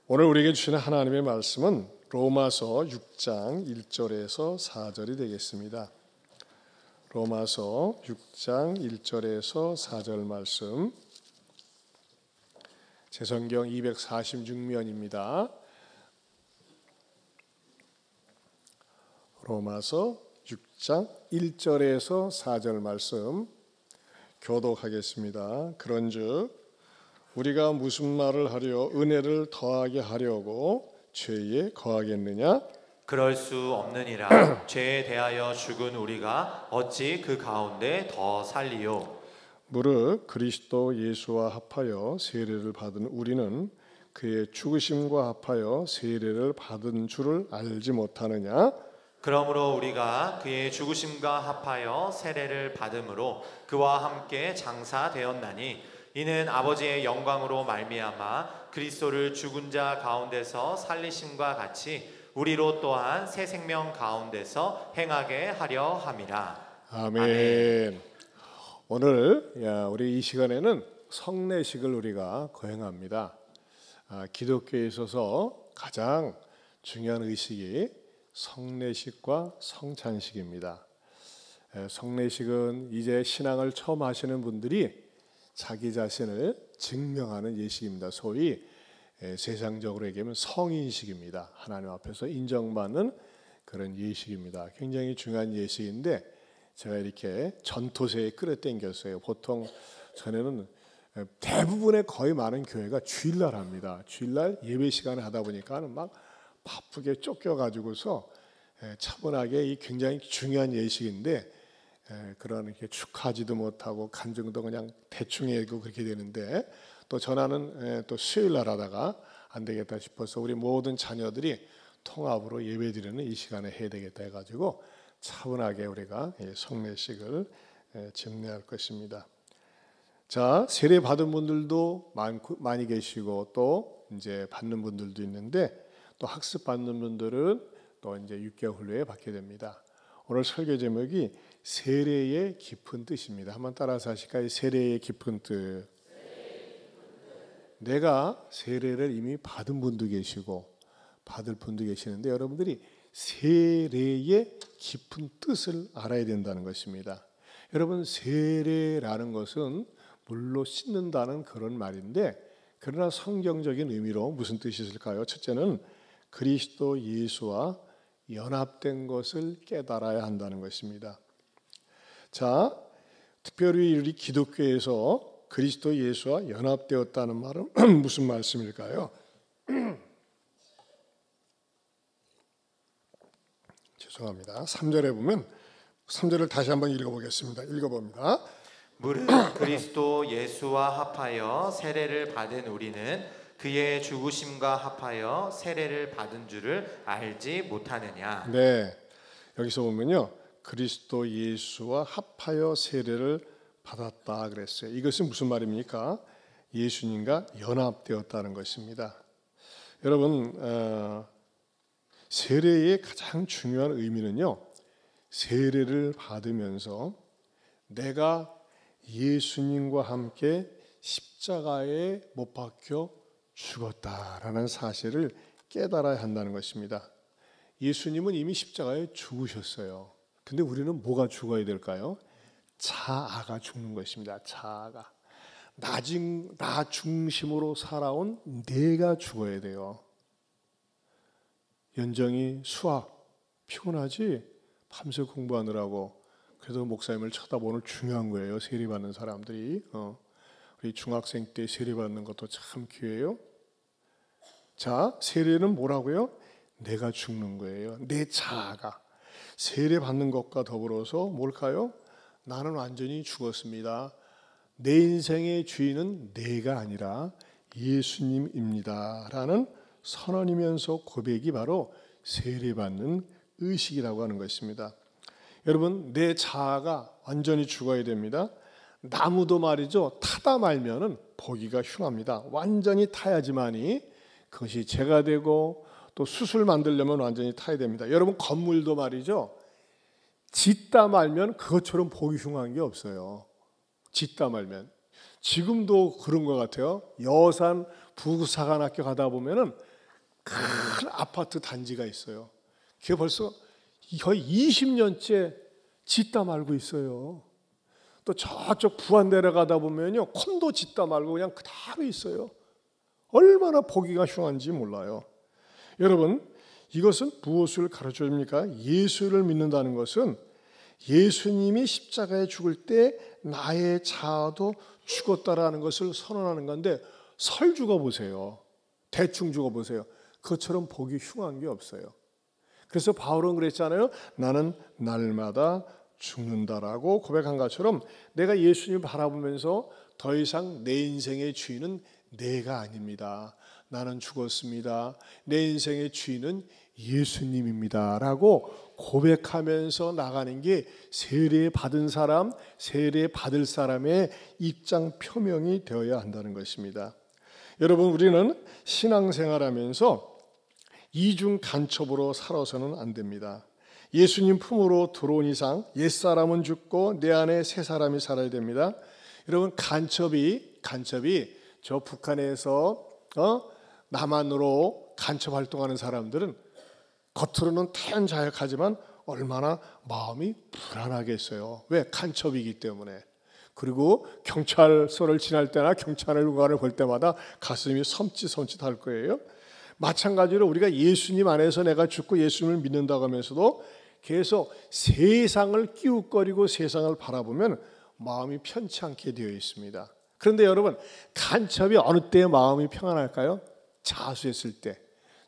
오늘 우리에게 주시는 하나님의 말씀은 로마서 6장 1절에서 4절이 되겠습니다. 로마서 6장 1절에서 4절 말씀, 제 성경 246면입니다. 로마서 6장 1절에서 4절 말씀 교독하겠습니다. 그런즉 우리가 무슨 말을 하려 은혜를 더하게 하려고 죄에 거하겠느냐? 그럴 수 없느니라. 죄에 대하여 죽은 우리가 어찌 그 가운데 더 살리요? 무릇 그리스도 예수와 합하여 세례를 받은 우리는 그의 죽으심과 합하여 세례를 받은 줄을 알지 못하느냐? 그러므로 우리가 그의 죽으심과 합하여 세례를 받음으로 그와 함께 장사되었나니 이는 아버지의 영광으로 말미암아 그리스도를 죽은 자 가운데서 살리심과 같이 우리로 또한 새 생명 가운데서 행하게 하려 함이라. 아멘. 오늘 우리 이 시간에는 성례식을 우리가 거행합니다. 기독교에 있어서 가장 중요한 의식이 성례식과 성찬식입니다. 성례식은 이제 신앙을 처음 하시는 분들이 자기 자신을 증명하는 예식입니다. 소위 세상적으로 얘기하면 성인식입니다. 하나님 앞에서 인정받는 그런 예식입니다. 굉장히 중요한 예식인데 제가 이렇게 전토세에 끌어당겼어요. 보통 전에는 대부분의 거의 많은 교회가 주일날 합니다. 주일날 예배 시간을 하다 보니까 막 바쁘게 쫓겨가지고서 차분하게 이 굉장히 중요한 예식인데 그런 이렇게 축하하지도 못하고 간증도 그냥 대충 해고 그렇게 되는데 또 전화는 또 수요일날 하다가 안 되겠다 싶어서 우리 모든 자녀들이 통합으로 예배드리는 이 시간에 해야 되겠다 해가지고 차분하게 우리가 성례식을 집례할 것입니다. 자, 세례 받은 분들도 많이 계시고 또 이제 받는 분들도 있는데 또 학습 받는 분들은 또 이제 6개월 후에 받게 됩니다. 오늘 설교 제목이 세례의 깊은 뜻입니다. 한번 따라서 하실까요? 세례의 깊은 뜻. 내가 세례를 이미 받은 분도 계시고 받을 분도 계시는데 여러분들이 세례의 깊은 뜻을 알아야 된다는 것입니다. 여러분, 세례라는 것은 물로 씻는다는 그런 말인데 그러나 성경적인 의미로 무슨 뜻이 있을까요? 첫째는 그리스도 예수와 연합된 것을 깨달아야 한다는 것입니다. 자, 특별히 우리 기독교에서 그리스도 예수와 연합되었다는 말은 무슨 말씀일까요? 죄송합니다. 3절에 보면 3절을 다시 한번 읽어보겠습니다. 읽어봅니다. 무릇 그리스도 예수와 합하여 세례를 받은 우리는 그의 죽으심과 합하여 세례를 받은 줄을 알지 못하느냐. 네, 여기서 보면요, 그리스도 예수와 합하여 세례를 받았다 그랬어요. 이것은 무슨 말입니까? 예수님과 연합되었다는 것입니다. 여러분, 세례의 가장 중요한 의미는요, 세례를 받으면서 내가 예수님과 함께 십자가에 못 박혀 죽었다라는 사실을 깨달아야 한다는 것입니다. 예수님은 이미 십자가에 죽으셨어요. 근데 우리는 뭐가 죽어야 될까요? 자아가 죽는 것입니다. 자아가. 나 중심으로 살아온 내가 죽어야 돼요. 연정이 수학 피곤하지? 밤새 공부하느라고. 그래서 목사님을 쳐다보는 중요한 거예요. 세례받는 사람들이. 우리 중학생 때 세례받는 것도 참 귀해요. 자, 세례는 뭐라고요? 내가 죽는 거예요. 내 자아가. 세례받는 것과 더불어서 뭘까요? 나는 완전히 죽었습니다. 내 인생의 주인은 내가 아니라 예수님입니다 라는 선언이면서 고백이 바로 세례받는 의식이라고 하는 것입니다. 여러분, 내 자아가 완전히 죽어야 됩니다. 나무도 말이죠, 타다 말면은 보기가 흉합니다. 완전히 타야지만이 그것이 재가 되고 또 숯을 만들려면 완전히 타야 됩니다. 여러분, 건물도 말이죠, 짓다 말면 그것처럼 보기 흉한 게 없어요. 짓다 말면. 지금도 그런 것 같아요. 여산 부사관학교 가다 보면은 큰 아파트 단지가 있어요. 그게 벌써 거의 20년째 짓다 말고 있어요. 또 저쪽 부안 내려가다 보면요, 콘도 짓다 말고 그냥 그대로 있어요. 얼마나 보기가 흉한지 몰라요. 여러분, 이것은 무엇을 가르쳐 줍니까? 예수를 믿는다는 것은 예수님이 십자가에 죽을 때 나의 자아도 죽었다라는 것을 선언하는 건데, 설 죽어보세요. 대충 죽어보세요. 그것처럼 보기 흉한 게 없어요. 그래서 바울은 그랬잖아요. 나는 날마다 죽는다라고 고백한 것처럼 내가 예수님을 바라보면서 더 이상 내 인생의 주인은 내가 아닙니다. 나는 죽었습니다. 내 인생의 주인은 예수님입니다 라고 고백하면서 나가는 게 세례 받은 사람, 세례 받을 사람의 입장 표명이 되어야 한다는 것입니다. 여러분, 우리는 신앙생활하면서 이중 간첩으로 살아서는 안 됩니다. 예수님 품으로 들어온 이상 옛사람은 죽고 내 안에 새 사람이 살아야 됩니다. 여러분, 간첩이 저 북한에서 남한으로 간첩 활동하는 사람들은 겉으로는 태연자약하지만 얼마나 마음이 불안하겠어요. 왜? 간첩이기 때문에. 그리고 경찰서를 지날 때나 경찰관을 볼 때마다 가슴이 섬찟할 거예요. 마찬가지로 우리가 예수님 안에서 내가 죽고 예수님을 믿는다고 하면서도 계속 세상을 끼웃거리고 세상을 바라보면 마음이 편치 않게 되어 있습니다. 그런데 여러분, 간첩이 어느 때에 마음이 평안할까요? 자수했을 때.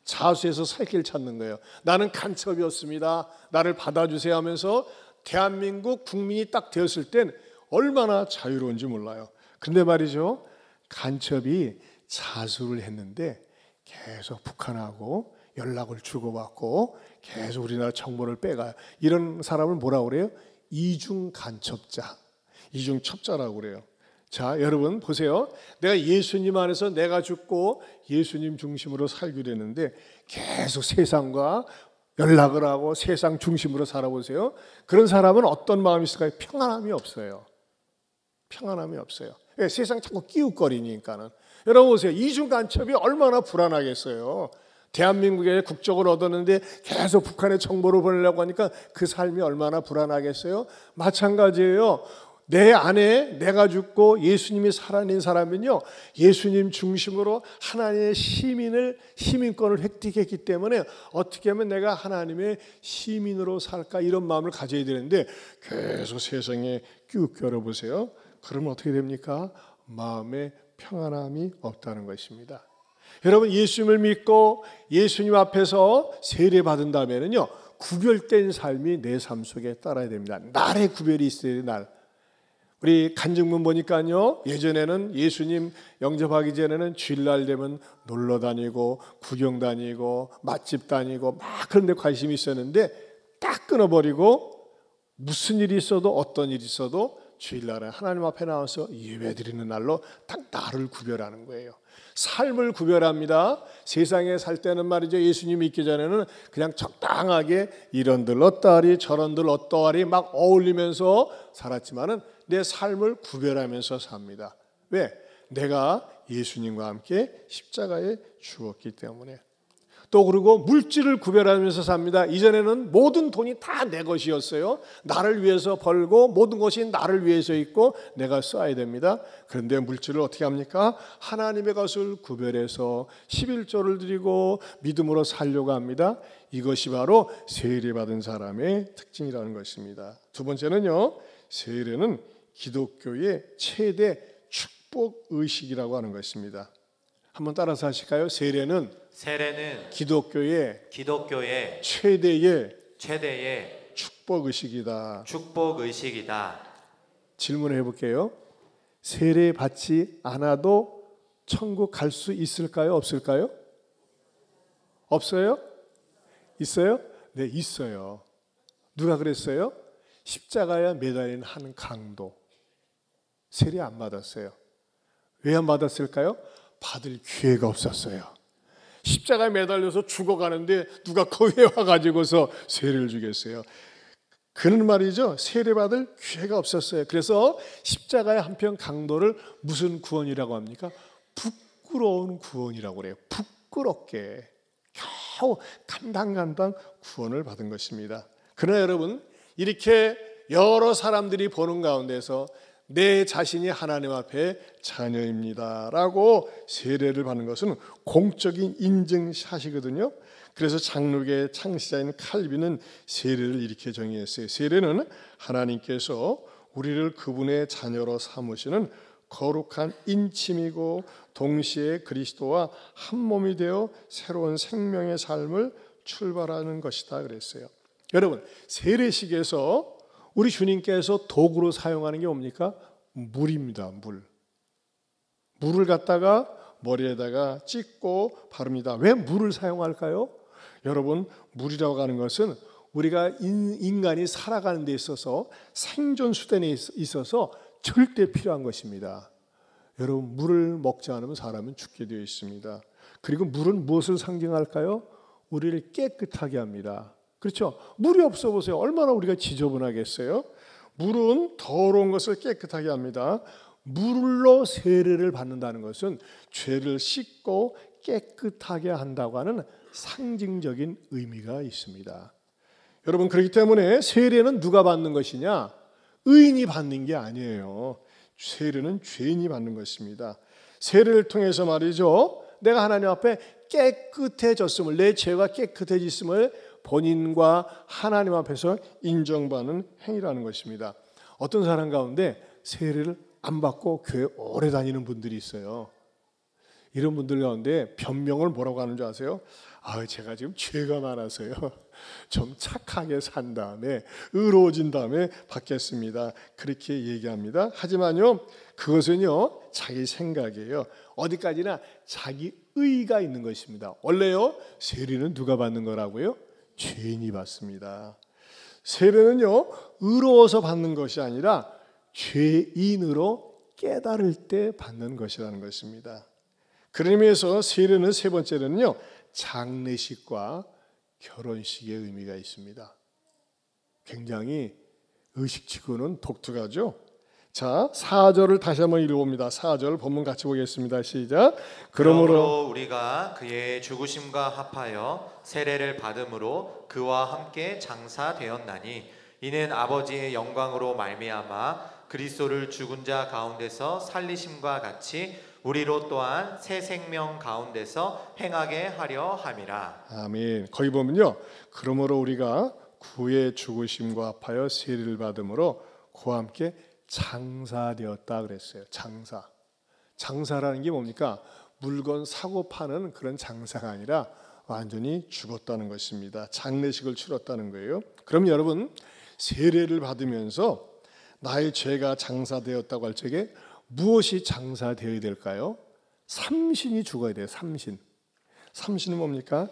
자수해서 살 길 찾는 거예요. 나는 간첩이었습니다. 나를 받아주세요 하면서 대한민국 국민이 딱 되었을 땐 얼마나 자유로운지 몰라요. 근데 말이죠, 간첩이 자수를 했는데 계속 북한하고 연락을 주고받고 계속 우리나라 정보를 빼가요. 이런 사람을 뭐라고 그래요? 이중 간첩자, 이중 첩자라고 그래요. 자, 여러분 보세요. 내가 예수님 안에서 내가 죽고 예수님 중심으로 살기로 했는데 계속 세상과 연락을 하고 세상 중심으로 살아보세요. 그런 사람은 어떤 마음이 있을까요? 평안함이 없어요. 평안함이 없어요. 왜? 세상 자꾸 끼웃거리니까는. 여러분 보세요. 이중 간첩이 얼마나 불안하겠어요. 대한민국에 국적을 얻었는데 계속 북한에 정보를 보내려고 하니까 그 삶이 얼마나 불안하겠어요. 마찬가지예요. 내 안에 내가 죽고 예수님이 살아있는 사람은요, 예수님 중심으로 하나님의 시민권을 획득했기 때문에 어떻게 하면 내가 하나님의 시민으로 살까, 이런 마음을 가져야 되는데 계속 세상에 끼웃겨려 보세요. 그러면 어떻게 됩니까? 마음에 평안함이 없다는 것입니다. 여러분, 예수님을 믿고 예수님 앞에서 세례받은다면은요, 구별된 삶이 내 삶 속에 따라야 됩니다. 날의 구별이 있어야 돼요. 날. 우리 간증문 보니까요, 예전에는 예수님 영접하기 전에는 주일날 되면 놀러 다니고 구경 다니고 맛집 다니고 막 그런 데 관심이 있었는데 딱 끊어버리고 무슨 일이 있어도 어떤 일이 있어도 주일날에 하나님 앞에 나와서 예배드리는 날로 딱 나를 구별하는 거예요. 삶을 구별합니다. 세상에 살 때는 말이죠, 예수님 믿기 전에는 그냥 적당하게 이런들 어떠하리 저런들 어떠하리 막 어울리면서 살았지만은 내 삶을 구별하면서 삽니다. 왜? 내가 예수님과 함께 십자가에 죽었기 때문에. 또 그리고 물질을 구별하면서 삽니다. 이전에는 모든 돈이 다 내 것이었어요. 나를 위해서 벌고 모든 것이 나를 위해서 있고 내가 써야 됩니다. 그런데 물질을 어떻게 합니까? 하나님의 것을 구별해서 11조를 드리고 믿음으로 살려고 합니다. 이것이 바로 세례받은 사람의 특징이라는 것입니다. 두 번째는요, 세례는 기독교의 최대 축복 의식이라고 하는 것입니다. 한번 따라서 하실까요? 세례는 기독교의 최대의 축복 의식이다. 질문을 해볼게요. 세례 받지 않아도 천국 갈 수 있을까요? 없을까요? 없어요? 있어요? 네, 있어요. 누가 그랬어요? 십자가에 매달린 한 강도 세례 안 받았어요. 왜 안 받았을까요? 받을 기회가 없었어요. 십자가에 매달려서 죽어가는데 누가 거기에 와가지고서 세례를 주겠어요. 그는 말이죠, 세례받을 기회가 없었어요. 그래서 십자가의 한편 강도를 무슨 구원이라고 합니까? 부끄러운 구원이라고 그래요. 부끄럽게 겨우 간당간당 구원을 받은 것입니다. 그러나 여러분, 이렇게 여러 사람들이 보는 가운데서 내 자신이 하나님 앞에 자녀입니다라고 세례를 받는 것은 공적인 인증샷이거든요. 그래서 장로교의 창시자인 칼빈은 세례를 이렇게 정의했어요. 세례는 하나님께서 우리를 그분의 자녀로 삼으시는 거룩한 인침이고 동시에 그리스도와 한 몸이 되어 새로운 생명의 삶을 출발하는 것이다 그랬어요. 여러분, 세례식에서 우리 주님께서 도구로 사용하는 게 뭡니까? 물입니다. 물을 갖다가 머리에다가 찍고 바릅니다. 왜 물을 사용할까요? 여러분, 물이라고 하는 것은 우리가 인간이 살아가는 데 있어서 생존 수단에 있어서 절대 필요한 것입니다. 여러분, 물을 먹지 않으면 사람은 죽게 되어 있습니다. 그리고 물은 무엇을 상징할까요? 우리를 깨끗하게 합니다. 그렇죠? 물이 없어 보세요. 얼마나 우리가 지저분하겠어요? 물은 더러운 것을 깨끗하게 합니다. 물로 세례를 받는다는 것은 죄를 씻고 깨끗하게 한다고 하는 상징적인 의미가 있습니다. 여러분, 그렇기 때문에 세례는 누가 받는 것이냐? 의인이 받는 게 아니에요. 세례는 죄인이 받는 것입니다. 세례를 통해서 말이죠, 내가 하나님 앞에 깨끗해졌음을, 내 죄가 깨끗해졌음을 본인과 하나님 앞에서 인정받는 행위라는 것입니다. 어떤 사람 가운데 세례를 안 받고 교회 오래 다니는 분들이 있어요. 이런 분들 가운데 변명을 뭐라고 하는 줄 아세요? 제가 지금 죄가 많아서요. 좀 착하게 산 다음에 의로워진 다음에 받겠습니다. 그렇게 얘기합니다. 하지만요, 그것은요 자기 생각이에요. 어디까지나 자기 의가 있는 것입니다. 원래요 세례는 누가 받는 거라고요? 죄인이 받습니다. 세례는요 의로워서 받는 것이 아니라 죄인으로 깨달을 때 받는 것이라는 것입니다. 그런 의미에서 세례는 세 번째로는요 장례식과 결혼식의 의미가 있습니다. 굉장히 의식치고는 독특하죠. 자, 4절을 다시 한번 읽어봅니다. 4절 본문 같이 보겠습니다. 시작. 그러므로 우리가 그의 죽으심과 합하여 세례를 받음으로 그와 함께 장사되었나니 이는 아버지의 영광으로 말미암아 그리스도를 죽은 자 가운데서 살리심과 같이 우리로 또한 새 생명 가운데서 행하게 하려 함이라. 아멘. 거기 보면요, 그러므로 우리가 그의 죽으심과 합하여 세례를 받음으로 그와 함께 장사되었다 그랬어요. 장사라는 게 뭡니까? 물건 사고 파는 그런 장사가 아니라 완전히 죽었다는 것입니다. 장례식을 치렀다는 거예요. 그럼 여러분, 세례를 받으면서 나의 죄가 장사되었다고 할 적에 무엇이 장사되어야 될까요? 삼신이 죽어야 돼요. 삼신은 뭡니까?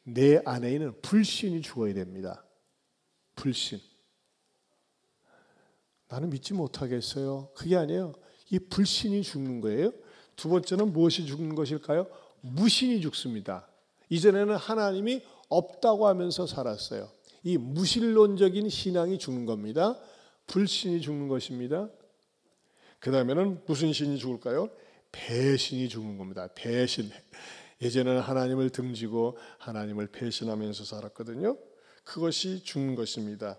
내 안에 있는 불신이 죽어야 됩니다. 불신. 나는 믿지 못하겠어요. 그게 아니에요. 이 불신이 죽는 거예요. 두 번째는 무엇이 죽는 것일까요? 무신이 죽습니다. 이전에는 하나님이 없다고 하면서 살았어요. 이 무신론적인 신앙이 죽는 겁니다. 불신이 죽는 것입니다. 그 다음에는 무슨 신이 죽을까요? 배신이 죽는 겁니다. 배신. 예전에는 하나님을 등지고 하나님을 배신하면서 살았거든요. 그것이 죽는 것입니다.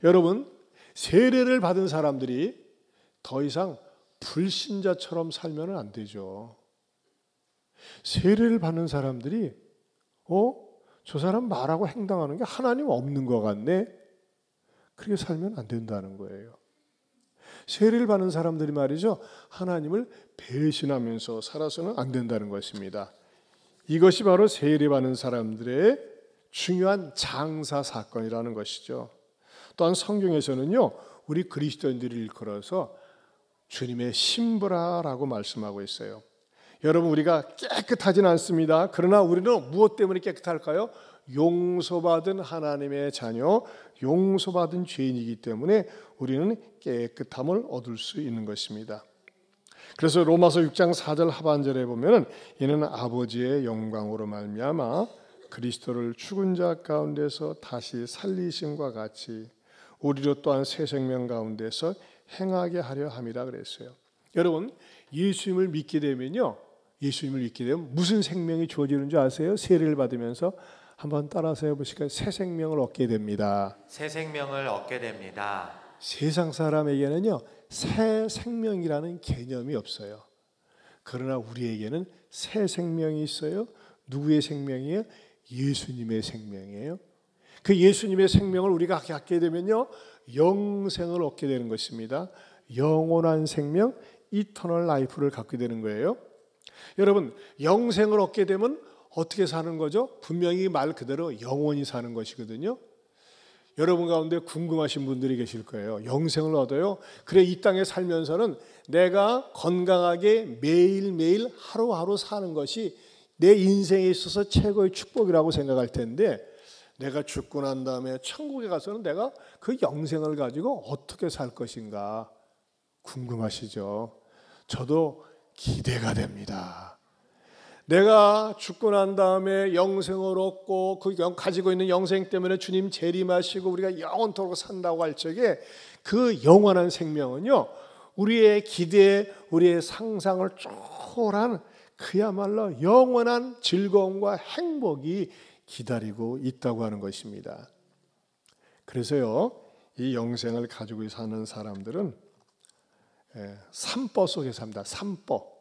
여러분, 세례를 받은 사람들이 더 이상 불신자처럼 살면 안 되죠. 세례를 받는 사람들이 저 사람 말하고 행동하는 게 하나님 없는 것 같네. 그렇게 살면 안 된다는 거예요. 세례를 받는 사람들이 말이죠, 하나님을 배신하면서 살아서는 안 된다는 것입니다. 이것이 바로 세례 받는 사람들의 중요한 장사 사건이라는 것이죠. 또한 성경에서는요, 우리 그리스도인들을 일컬어서 주님의 신부라라고 말씀하고 있어요. 여러분, 우리가 깨끗하진 않습니다. 그러나 우리는 무엇 때문에 깨끗할까요? 용서받은 하나님의 자녀, 용서받은 죄인이기 때문에 우리는 깨끗함을 얻을 수 있는 것입니다. 그래서 로마서 6장 4절 하반절에 보면은 이는 아버지의 영광으로 말미암아 그리스도를 죽은 자 가운데서 다시 살리심과 같이 우리로 또한 새 생명 가운데서 행하게 하려 함이라 그랬어요. 여러분, 예수님을 믿게 되면요, 예수님을 믿게 되면 무슨 생명이 주어지는 줄 아세요? 세례를 받으면서 한번 따라서 해보실까요? 새 생명을 얻게 됩니다. 새 생명을 얻게 됩니다. 세상 사람에게는요, 새 생명이라는 개념이 없어요. 그러나 우리에게는 새 생명이 있어요. 누구의 생명이에요? 예수님의 생명이에요. 그 예수님의 생명을 우리가 갖게 되면요, 영생을 얻게 되는 것입니다. 영원한 생명, 이터널 라이프를 갖게 되는 거예요. 여러분, 영생을 얻게 되면 어떻게 사는 거죠? 분명히 말 그대로 영원히 사는 것이거든요. 여러분 가운데 궁금하신 분들이 계실 거예요. 영생을 얻어요? 그래, 이 땅에 살면서는 내가 건강하게 매일매일 하루하루 사는 것이 내 인생에 있어서 최고의 축복이라고 생각할 텐데, 내가 죽고 난 다음에 천국에 가서는 내가 그 영생을 가지고 어떻게 살 것인가 궁금하시죠? 저도 기대가 됩니다. 내가 죽고 난 다음에 영생을 얻고 그 가지고 있는 영생 때문에 주님 재림하시고 우리가 영원토록 산다고 할 적에 그 영원한 생명은요, 우리의 기대, 우리의 상상을 초월한 그야말로 영원한 즐거움과 행복이 기다리고 있다고 하는 것입니다. 그래서요, 이 영생을 가지고 사는 사람들은 삼보 속에 삽니다. 삼보.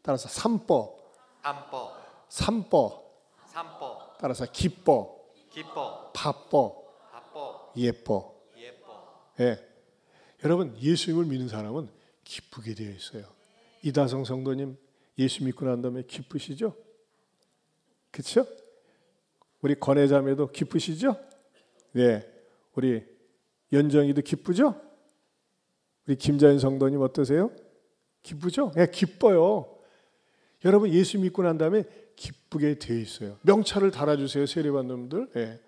따라서 삼보. 안보. 삼보. 삼보. 따라서 기뻐. 기뻐. 바뻐. 바뻐. 예뻐. 예뻐. 예. 여러분, 예수님을 믿는 사람은 기쁘게 되어 있어요. 이다성 성도님, 예수 믿고 난 다음에 기쁘시죠? 그렇죠? 우리 권혜자매도 기쁘시죠? 네. 우리 연정이도 기쁘죠? 우리 김자연 성도님 어떠세요? 기쁘죠? 네, 기뻐요. 여러분, 예수 믿고 난 다음에 기쁘게 되어 있어요. 명찰을 달아주세요, 세례받는 분들. 네.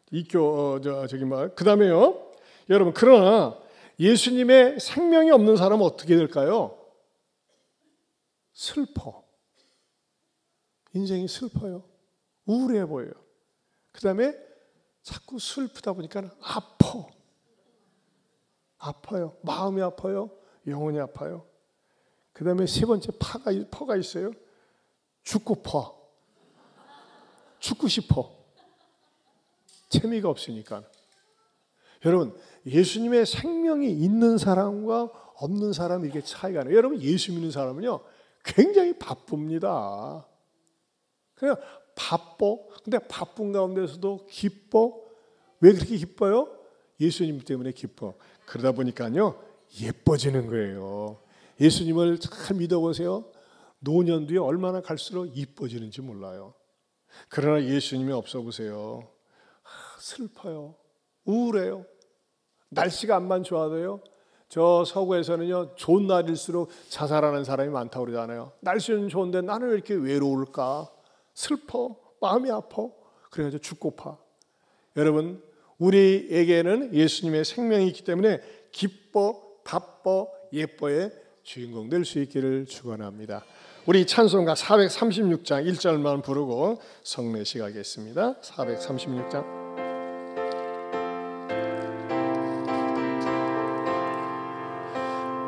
그 다음에요, 여러분, 그러나 예수님의 생명이 없는 사람은 어떻게 될까요? 슬퍼. 인생이 슬퍼요. 우울해 보여요. 그 다음에 자꾸 슬프다 보니까 아파요. 마음이 아파요. 영혼이 아파요. 그 다음에 세 번째 퍼가 있어요. 죽고 싶어. 재미가 없으니까. 여러분, 예수님의 생명이 있는 사람과 없는 사람, 이게 차이가 나요. 여러분, 예수 믿는 사람은요, 굉장히 바쁩니다. 그냥 바빠. 근데 바쁜 가운데서도 기뻐. 왜 그렇게 기뻐요? 예수님 때문에 기뻐. 그러다 보니까요, 예뻐지는 거예요. 예수님을 잘 믿어보세요. 노년 뒤에 얼마나 갈수록 이뻐지는지 몰라요. 그러나 예수님이 없어 보세요. 슬퍼요. 우울해요. 날씨가 안만 좋아도요, 저 서구에서는요, 좋은 날일수록 자살하는 사람이 많다고 그러잖아요. 날씨는 좋은데 나는 왜 이렇게 외로울까? 슬퍼. 마음이 아파. 그래가지고 죽고파. 여러분, 우리에게는 예수님의 생명이 있기 때문에 기뻐, 바빠, 예뻐의 주인공 될 수 있기를 축원합니다. 우리 찬송가 436장 1절만 부르고 성례식 하겠습니다. 436장.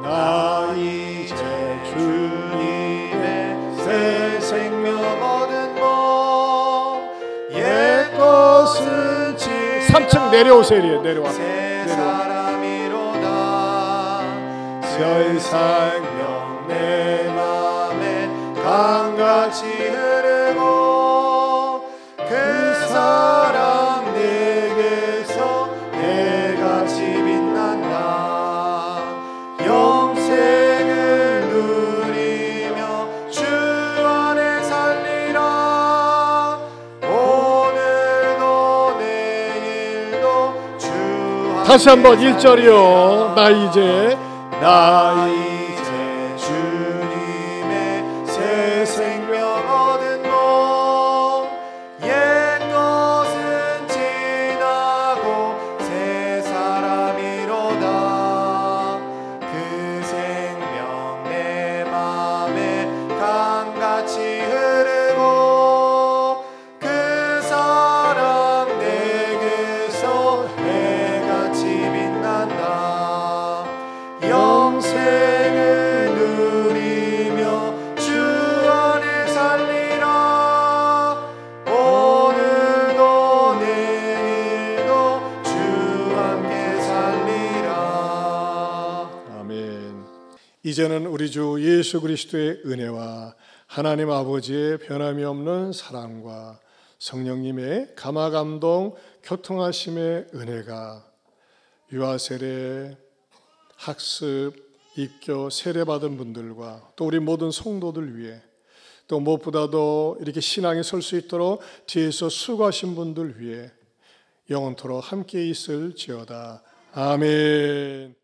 나 이제 주님의 새 생명 얻은 것, 옛 것은 3층 내려오세요. 내려와. 새 사람이로다. 새 생명 내 맘에 강같이 흐르고 그 사랑 내게서 해같이 빛난다. 영생을 누리며 주 안에 살리라. 오늘도 내일도 주 안에 다시 한번 1절이요. 나 이제 주님의 새 생명 얻은 것, 옛 것은 지나고 새 사람이로다. 그 생명 내 맘에 강같이 흐르고 그 사랑 내게서 해같이 빛난다. 영생을 이제는 우리 주 예수 그리스도의 은혜와 하나님 아버지의 변함이 없는 사랑과 성령님의 감화감동 교통하심의 은혜가 유아세례, 학습, 입교, 세례받은 분들과 또 우리 모든 성도들 위해 또 무엇보다도 이렇게 신앙에 설 수 있도록 뒤에서 수고하신 분들 위해 영원토록 함께 있을지어다. 아멘.